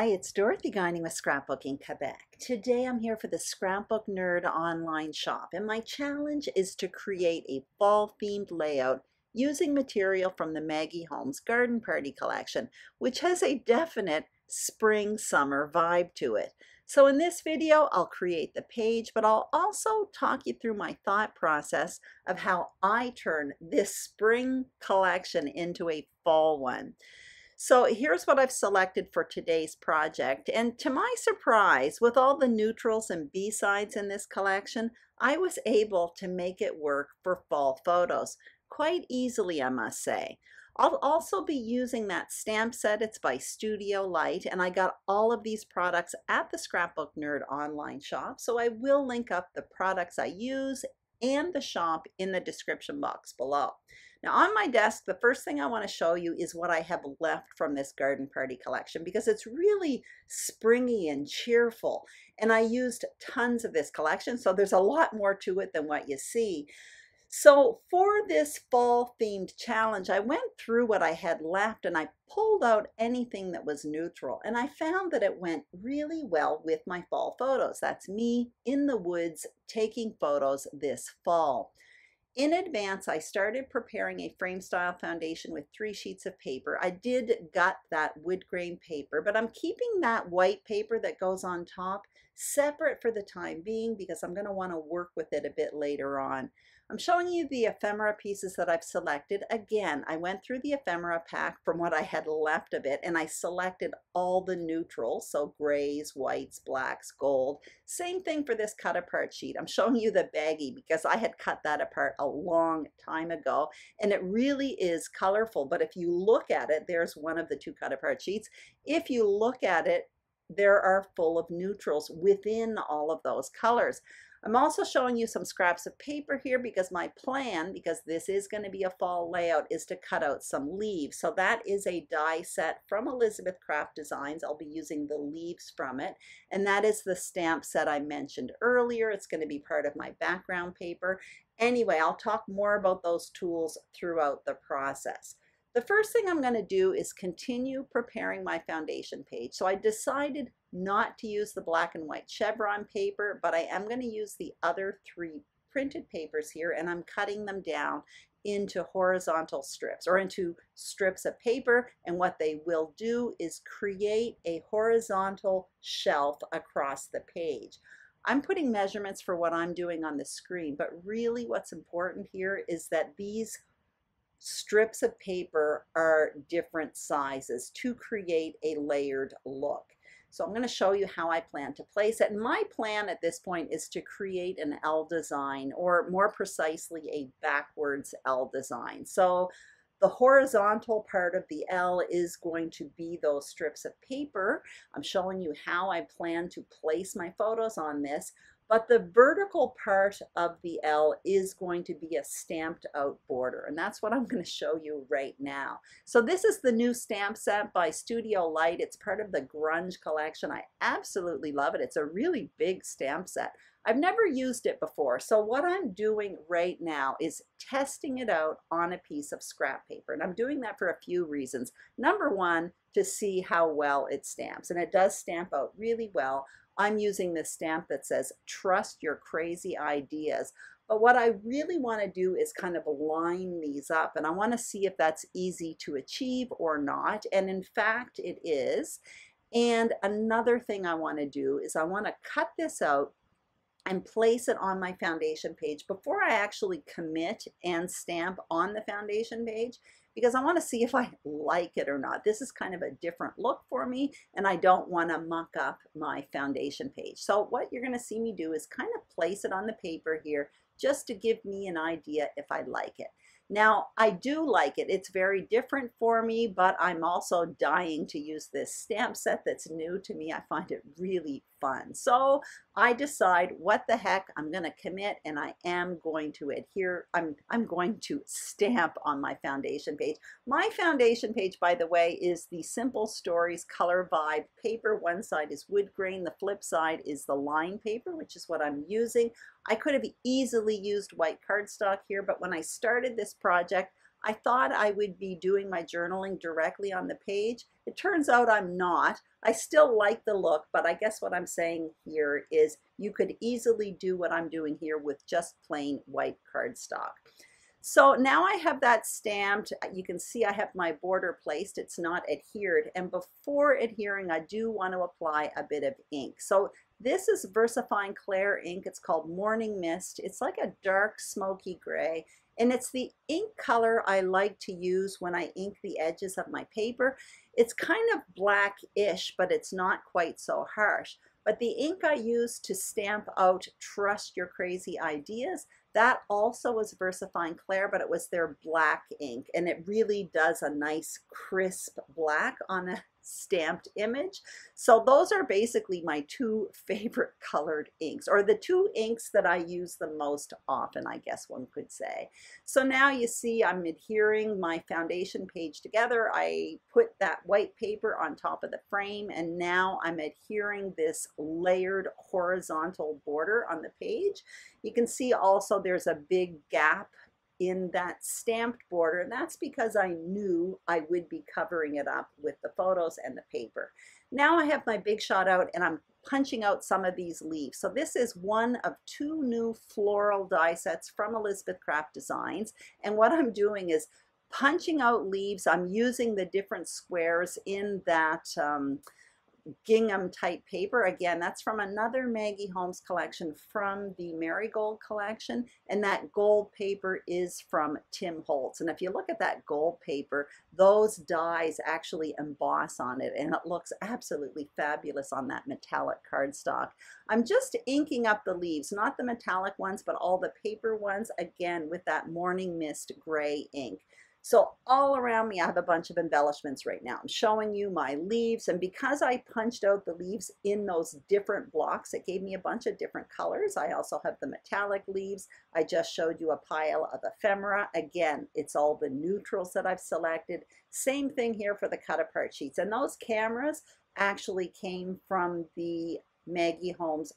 Hi, it's Dorothy Guining with Scrapbooking Quebec. Today I'm here for the Scrapbook Nerd online shop, and my challenge is to create a fall-themed layout using material from the Maggie Holmes Garden Party collection, which has a definite spring-summer vibe to it. So in this video, I'll create the page, but I'll also talk you through my thought process of how I turn this spring collection into a fall one. So here's what I've selected for today's project. And to my surprise, with all the neutrals and B-sides in this collection, I was able to make it work for fall photos quite easily, I must say. I'll also be using that stamp set. It's by Studio Light, and I got all of these products at the Scrapbook Nerd online shop. So I will link up the products I use and the shop in the description box below. Now on my desk, the first thing I want to show you is what I have left from this garden party collection because it's really springy and cheerful. And I used tons of this collection, so there's a lot more to it than what you see. So for this fall themed challenge, I went through what I had left and I pulled out anything that was neutral, and I found that it went really well with my fall photos. That's me in the woods taking photos this fall. In advance, I started preparing a frame style foundation with 3 sheets of paper. I did gut that wood grain paper, but I'm keeping that white paper that goes on top separate for the time being because I'm going to want to work with it a bit later on. I'm showing you the ephemera pieces that I've selected. Again, I went through the ephemera pack from what I had left of it, and I selected all the neutrals, so grays, whites, blacks, gold. Same thing for this cut apart sheet. I'm showing you the baggie because I had cut that apart a long time ago, and it really is colorful. But if you look at it, there's one of the 2 cut apart sheets. If you look at it, there are full of neutrals within all of those colors. I'm also showing you some scraps of paper here because my plan, because this is going to be a fall layout, is to cut out some leaves. So that is a die set from Elizabeth Craft Designs. I'll be using the leaves from it. And that is the stamp set I mentioned earlier. It's going to be part of my background paper. Anyway, I'll talk more about those tools throughout the process. The first thing I'm going to do is continue preparing my foundation page. So I decided not to use the black and white chevron paper, but I am going to use the other 3 printed papers here, and I'm cutting them down into horizontal strips or into strips of paper, and what they will do is create a horizontal shelf across the page. I'm putting measurements for what I'm doing on the screen, but really what's important here is that these strips of paper are different sizes to create a layered look. So I'm going to show you how I plan to place it. And my plan at this point is to create an L design, or more precisely a backwards L design. So the horizontal part of the L is going to be those strips of paper. I'm showing you how I plan to place my photos on this. But the vertical part of the L is going to be a stamped out border, and that's what I'm going to show you right now. So this is the new stamp set by Studio Light. It's part of the Grunge collection. I absolutely love it. It's a really big stamp set. I've never used it before, so what I'm doing right now is testing it out on a piece of scrap paper, and I'm doing that for a few reasons. Number one, to see how well it stamps, and it does stamp out really well. I'm using this stamp that says, "Trust your crazy ideas." But what I really want to do is kind of line these up, and I want to see if that's easy to achieve or not. And in fact, it is. And another thing I want to do is I want to cut this out and place it on my foundation page before I actually commit and stamp on the foundation page, because I want to see if I like it or not. This is kind of a different look for me, and I don't want to muck up my foundation page. So what you're going to see me do is kind of place it on the paper here just to give me an idea if I like it. Now, I do like it. It's very different for me, but I'm also dying to use this stamp set that's new to me. I find it really fun. So I decide, what the heck, I'm going to commit, and I am going to adhere. I'm going to stamp on my foundation page. My foundation page, by the way, is the Simple Stories Color Vibe paper. One side is wood grain. The flip side is the line paper, which is what I'm using. I could have easily used white cardstock here, but when I started this project, I thought I would be doing my journaling directly on the page. It turns out I'm not. I still like the look, but I guess what I'm saying here is you could easily do what I'm doing here with just plain white cardstock. So now I have that stamped. You can see I have my border placed. It's not adhered. And before adhering, I do want to apply a bit of ink. So this is VersaFine Clair ink. It's called Morning Mist. It's like a dark smoky gray. And it's the ink color I like to use when I ink the edges of my paper. It's kind of blackish, but it's not quite so harsh. But the ink I use to stamp out Trust Your Crazy Ideas, that also was VersaFine Clair, but it was their black ink. And it really does a nice crisp black on a stamped image. So those are basically my two favorite colored inks, or the two inks that I use the most often, I guess one could say. So now you see I'm adhering my foundation page together. I put that white paper on top of the frame, and now I'm adhering this layered horizontal border on the page. You can see also there's a big gap in that stamped border, and that's because I knew I would be covering it up with the photos and the paper. Now I have my Big Shot out and I'm punching out some of these leaves. So this is one of two new floral die sets from Elizabeth Craft Designs, and what I'm doing is punching out leaves. I'm using the different squares in that gingham type paper. Again, that's from another Maggie Holmes collection from the Marigold collection, and that gold paper is from Tim Holtz. And if you look at that gold paper, those dies actually emboss on it, and it looks absolutely fabulous on that metallic cardstock. I'm just inking up the leaves, not the metallic ones, but all the paper ones, again with that Morning Mist gray ink. So all around me, I have a bunch of embellishments right now. I'm showing you my leaves, and because I punched out the leaves in those different blocks, it gave me a bunch of different colors. I also have the metallic leaves. I just showed you a pile of ephemera. Again, it's all the neutrals that I've selected. Same thing here for the cut apart sheets. And those cameras actually came from the Maggie Holmes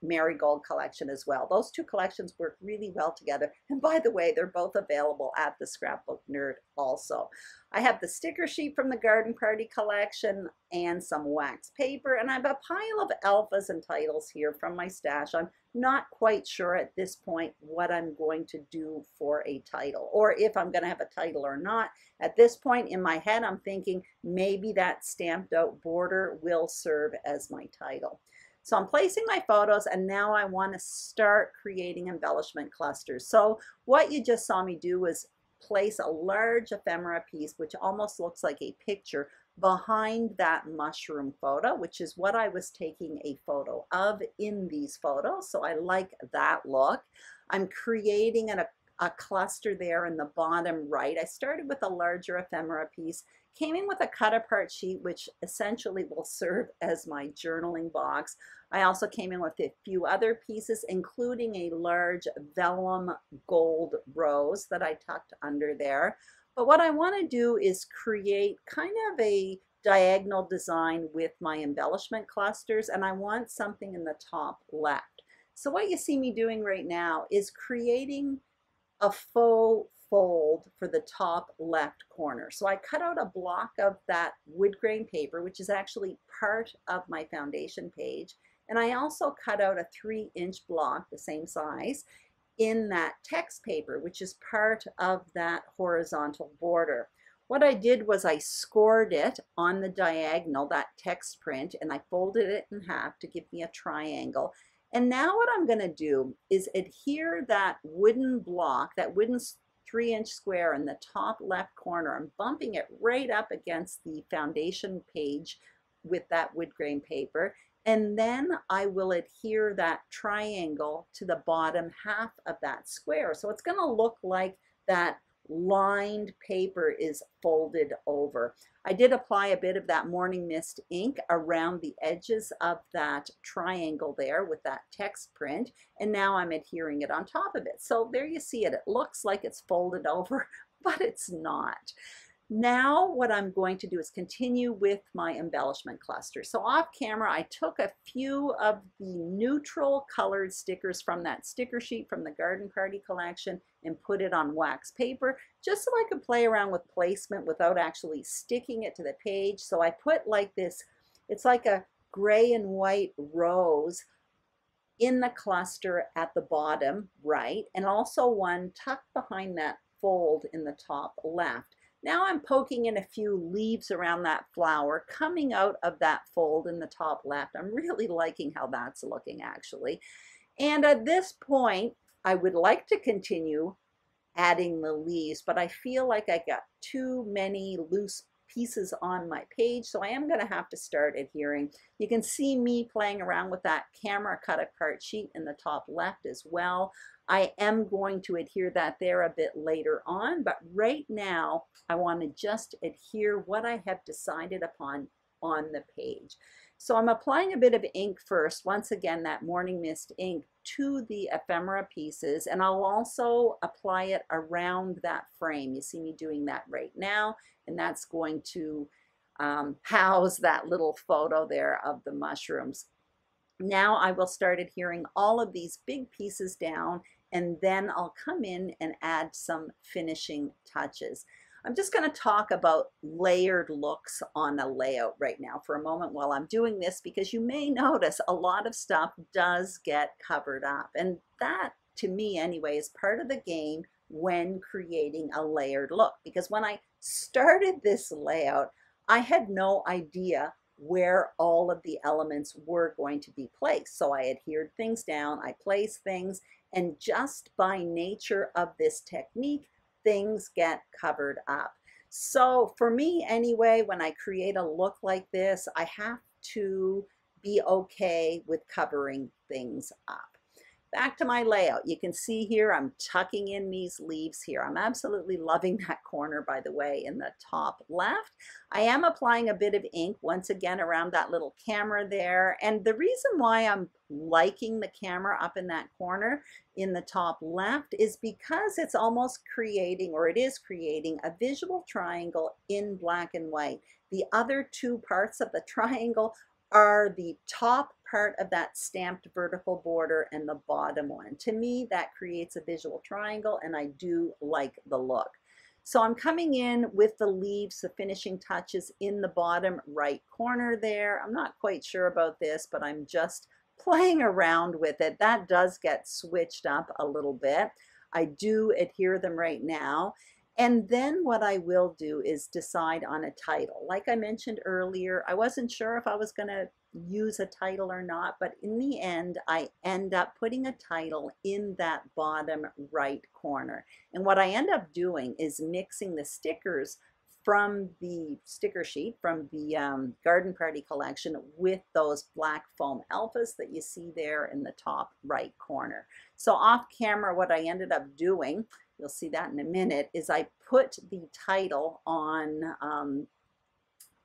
Marigold collection as well. Those two collections work really well together. And by the way, they're both available at the Scrapbook Nerd also. I have the sticker sheet from the Garden Party collection and some wax paper, and I have a pile of alphas and titles here from my stash. I'm not quite sure at this point what I'm going to do for a title, or if I'm going to have a title or not. At this point in my head, I'm thinking maybe that stamped out border will serve as my title. So I'm placing my photos, and now I want to start creating embellishment clusters. So what you just saw me do was place a large ephemera piece, which almost looks like a picture, behind that mushroom photo, which is what I was taking a photo of in these photos. So I like that look. I'm creating a cluster there in the bottom right. I started with a larger ephemera piece, came in with a cut apart sheet, which essentially will serve as my journaling box. I also came in with a few other pieces, including a large vellum gold rose that I tucked under there. But what I want to do is create kind of a diagonal design with my embellishment clusters, and I want something in the top left. So what you see me doing right now is creating a faux fold for the top left corner. So I cut out a block of that wood grain paper, which is actually part of my foundation page, and I also cut out a 3-inch block, the same size, in that text paper, which is part of that horizontal border. What I did was I scored it on the diagonal, that text print, and I folded it in half to give me a triangle. And now what I'm going to do is adhere that wooden block, that wooden 3-inch square in the top left corner. I'm bumping it right up against the foundation page with that wood grain paper. And then I will adhere that triangle to the bottom half of that square. So it's going to look like that lined paper is folded over. I did apply a bit of that Morning Mist ink around the edges of that triangle there with that text print, and now I'm adhering it on top of it. So there you see it. It looks like it's folded over, but it's not. Now what I'm going to do is continue with my embellishment cluster. So off camera, I took a few of the neutral colored stickers from that sticker sheet from the Garden Party collection and put it on wax paper, just so I could play around with placement without actually sticking it to the page. So I put like this, it's like a gray and white rose in the cluster at the bottom right, and also one tucked behind that fold in the top left. Now I'm poking in a few leaves around that flower coming out of that fold in the top left. I'm really liking how that's looking actually. And at this point, I would like to continue adding the leaves, but I feel like I got too many loose pieces on my page, so I am going to have to start adhering. You can see me playing around with that camera cut apart sheet in the top left as well. I am going to adhere that there a bit later on, but right now I want to just adhere what I have decided upon on the page. So I'm applying a bit of ink first, once again that Morning Mist ink, to the ephemera pieces, and I'll also apply it around that frame. You see me doing that right now, and that's going to house that little photo there of the mushrooms. Now I will start adhering all of these big pieces down, and then I'll come in and add some finishing touches. I'm just going to talk about layered looks on a layout right now for a moment while I'm doing this, because you may notice a lot of stuff does get covered up, and that, to me anyway, is part of the game when creating a layered look, because when I started this layout I had no idea where all of the elements were going to be placed. So I adhered things down, I placed things, and just by nature of this technique, things get covered up. So for me anyway, when I create a look like this, I have to be okay with covering things up. Back to my layout. You can see here I'm tucking in these leaves here. I'm absolutely loving that corner, by the way, in the top left. I am applying a bit of ink once again around that little camera there. And the reason why I'm liking the camera up in that corner in the top left is because it's almost creating, or it is creating, a visual triangle in black and white. The other two parts of the triangle are the top part of that stamped vertical border and the bottom one. To me, that creates a visual triangle, and I do like the look. So I'm coming in with the leaves, the finishing touches in the bottom right corner there. I'm not quite sure about this, but I'm just playing around with it. That does get switched up a little bit. I do adhere them right now. And then what I will do is decide on a title. Like I mentioned earlier, I wasn't sure if I was going to use a title or not, but in the end, I end up putting a title in that bottom right corner. And what I end up doing is mixing the stickers from the sticker sheet from the Garden Party collection with those black foam alphas that you see there in the top right corner. So off camera, what I ended up doing, you'll see that in a minute, is I put the title on,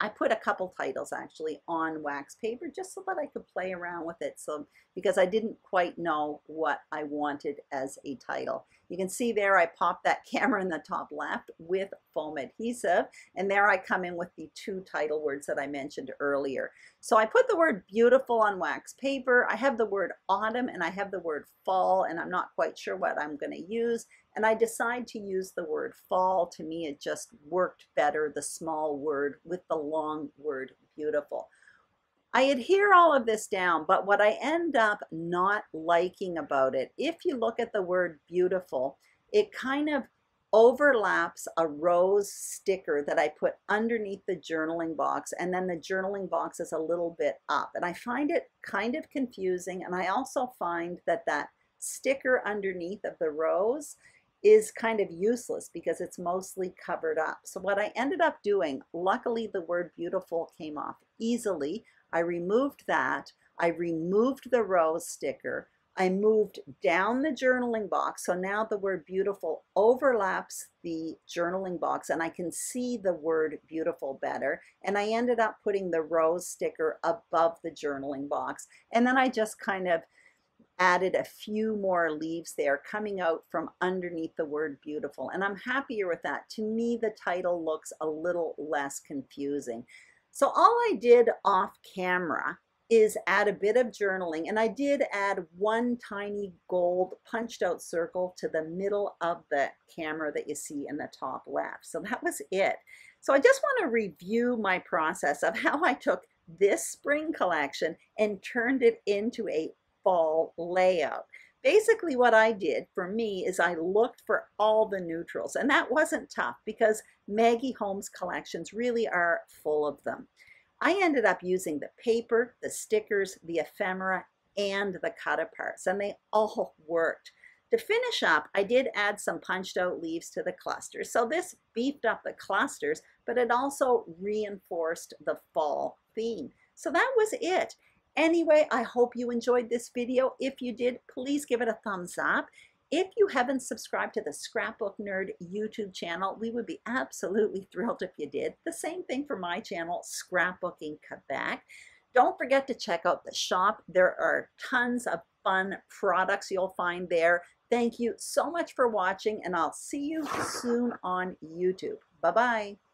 I put a couple titles actually on wax paper just so that I could play around with it, so because I didn't quite know what I wanted as a title. You can see there I popped that camera in the top left with foam adhesive, and there I come in with the two title words that I mentioned earlier. So I put the word beautiful on wax paper. I have the word autumn and I have the word fall, and I'm not quite sure what I'm going to use, and I decide to use the word fall. To me it just worked better, the small word with the long word beautiful. I adhere all of this down, but what I end up not liking about it, if you look at the word beautiful, it kind of overlaps a rose sticker that I put underneath the journaling box, and then the journaling box is a little bit up, and I find it kind of confusing. And I also find that that sticker underneath of the rose is kind of useless because it's mostly covered up. So what I ended up doing, luckily the word beautiful came off easily. I removed that. I removed the rose sticker. I moved down the journaling box, so now the word beautiful overlaps the journaling box and I can see the word beautiful better. And I ended up putting the rose sticker above the journaling box, and then I just kind of added a few more leaves there coming out from underneath the word beautiful. And I'm happier with that. To me, the title looks a little less confusing. So all I did off camera is add a bit of journaling, and I did add one tiny gold punched out circle to the middle of the camera that you see in the top left. So that was it. So I just want to review my process of how I took this spring collection and turned it into a fall layout. Basically what I did for me is I looked for all the neutrals, and that wasn't tough because Maggie Holmes collections really are full of them. I ended up using the paper, the stickers, the ephemera, and the cut aparts, and they all worked. To finish up, I did add some punched out leaves to the clusters. So this beefed up the clusters, but it also reinforced the fall theme. So that was it. Anyway, I hope you enjoyed this video. If you did, please give it a thumbs up. If you haven't subscribed to the Scrapbook Nerd YouTube channel, we would be absolutely thrilled if you did. The same thing for my channel, Scrapbooking Quebec. Don't forget to check out the shop. There are tons of fun products you'll find there. Thank you so much for watching, and I'll see you soon on YouTube. Bye-bye.